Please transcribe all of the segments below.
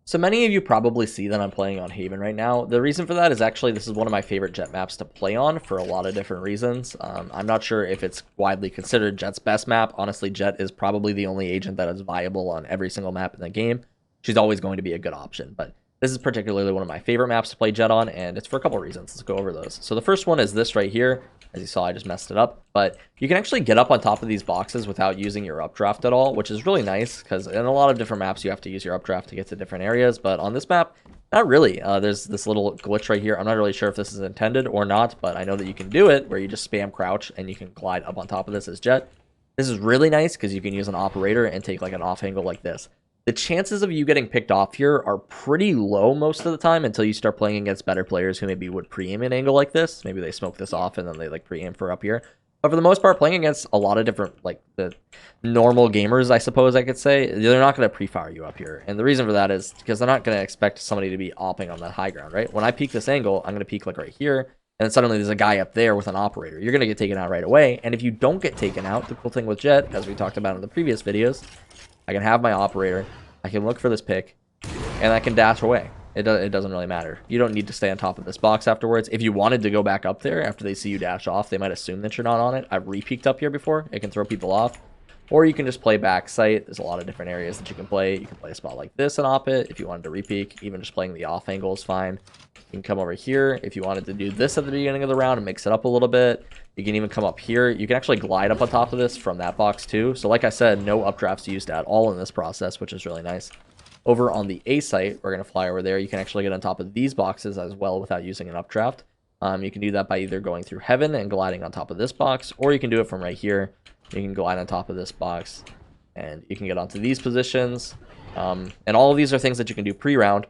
So many of you probably see that I'm playing on Haven right now. The reason for that is actually this is one of my favorite Jett maps to play on for a lot of different reasons. I'm not sure if it's widely considered Jett's best map. Honestly, Jett is probably the only agent that is viable on every single map in the game. She's always going to be a good option, but this is particularly one of my favorite maps to play Jett on, and it's for a couple reasons. Let's go over those. So the first one is this right here. As you saw, I just messed it up, but you can actually get up on top of these boxes without using your updraft at all, which is really nice because in a lot of different maps you have to use your updraft to get to different areas, but on this map, not really. There's this little glitch right here. I'm not really sure if this is intended or not, but I know that you can do it where you just spam crouch and you can glide up on top of this as Jett. This is really nice because you can use an operator and take like an off angle like this. The chances of you getting picked off here are pretty low most of the time until you start playing against better players who maybe would pre-aim an angle like this. Maybe they smoke this off and then they like pre-aim for up here. But for the most part, playing against a lot of different, like the normal gamers, I suppose I could say, they're not going to pre-fire you up here. And the reason for that is because they're not going to expect somebody to be opping on that high ground, right? When I peek this angle, I'm going to peek like right here. And then suddenly there's a guy up there with an operator. You're going to get taken out right away. And if you don't get taken out, the cool thing with Jett, as we talked about in the previous videos, I can have my operator, I can look for this pick, and I can dash away. It doesn't really matter. You don't need to stay on top of this box afterwards. If you wanted to go back up there after they see you dash off, they might assume that you're not on it. I've re-peeked up here before. It can throw people off. Or you can just play back sight. There's a lot of different areas that you can play. You can play a spot like this and op it if you wanted to re-peek. Even just playing the off angle is fine. You can come over here if you wanted to do this at the beginning of the round and mix it up a little bit. You can even come up here. You can actually glide up on top of this from that box too. So like I said, no updrafts used at all in this process, which is really nice. Over on the A site, we're going to fly over there. You can actually get on top of these boxes as well without using an updraft. You can do that by either going through heaven and gliding on top of this box, or you can do it from right here. You can glide on top of this box, and you can get onto these positions. And all of these are things that you can do pre-round.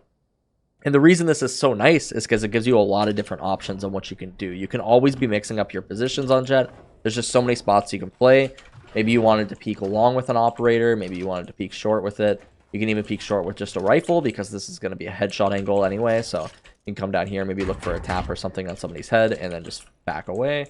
And the reason this is so nice is because it gives you a lot of different options on what you can do. You can always be mixing up your positions on Jett. There's just so many spots you can play. Maybe you wanted to peek along with an operator. Maybe you wanted to peek short with it. You can even peek short with just a rifle because this is going to be a headshot angle anyway. So you can come down here, maybe look for a tap or something on somebody's head, and then just back away.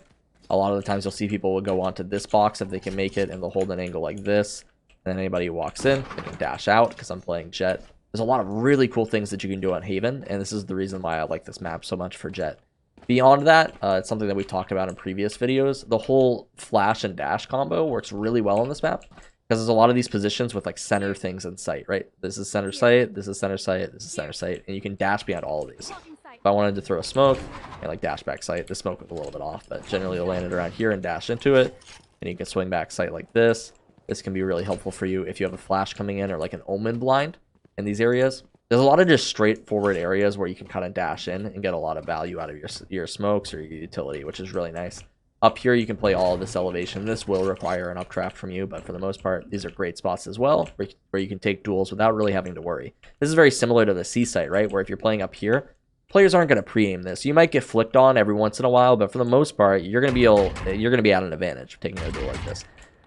A lot of the times you'll see people will go onto this box if they can make it, and they'll hold an angle like this. And then anybody who walks in, they can dash out because I'm playing Jett. There's a lot of really cool things that you can do on Haven, and this is the reason why I like this map so much for Jett. Beyond that, it's something that we talked about in previous videos. The whole flash and dash combo works really well on this map. Because there's a lot of these positions with like center things in sight, right? This is center sight, this is center sight, this is center sight, and you can dash beyond all of these. If I wanted to throw a smoke and like dash back sight, the smoke was a little bit off, but generally you'll land it around here and dash into it, and you can swing back sight like this. This can be really helpful for you if you have a flash coming in or like an omen blind in these areas. There's a lot of just straightforward areas where you can kind of dash in and get a lot of value out of your smokes or your utility, which is really nice. Up here, you can play all of this elevation. This will require an updraft from you, but for the most part, these are great spots as well, where you can take duels without really having to worry. This is very similar to the C site, right? Where if you're playing up here, players aren't going to pre-aim this. You might get flicked on every once in a while, but for the most part, you're going to be at an advantage taking a duel like this,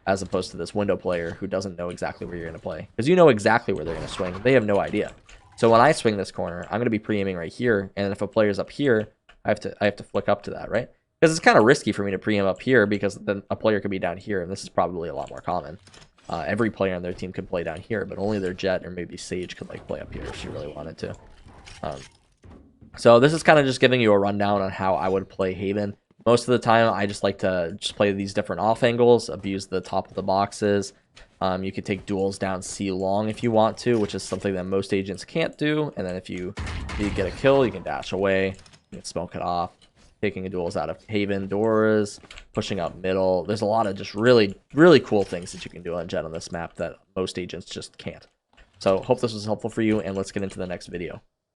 as opposed to this window player who doesn't know exactly where you're going to play. Because you know exactly where they're going to swing. They have no idea. So when I swing this corner, I'm going to be pre-aiming right here, and if a player's up here, I have to flick up to that, right? Because it's kind of risky for me to pre-aim up here because then a player could be down here, and this is probably a lot more common. Every player on their team could play down here, but only their Jett or maybe Sage could like play up here if she really wanted to. So this is kind of just giving you a rundown on how I would play Haven. Most of the time, I just like to just play these different off angles, abuse the top of the boxes. You could take duels down C long if you want to, which is something that most agents can't do. And then if you get a kill, you can dash away, you can smoke it off. Taking duels out of Haven doors, pushing up middle. There's a lot of just really, really cool things that you can do on Jett on this map that most agents just can't. So hope this was helpful for you, and let's get into the next video.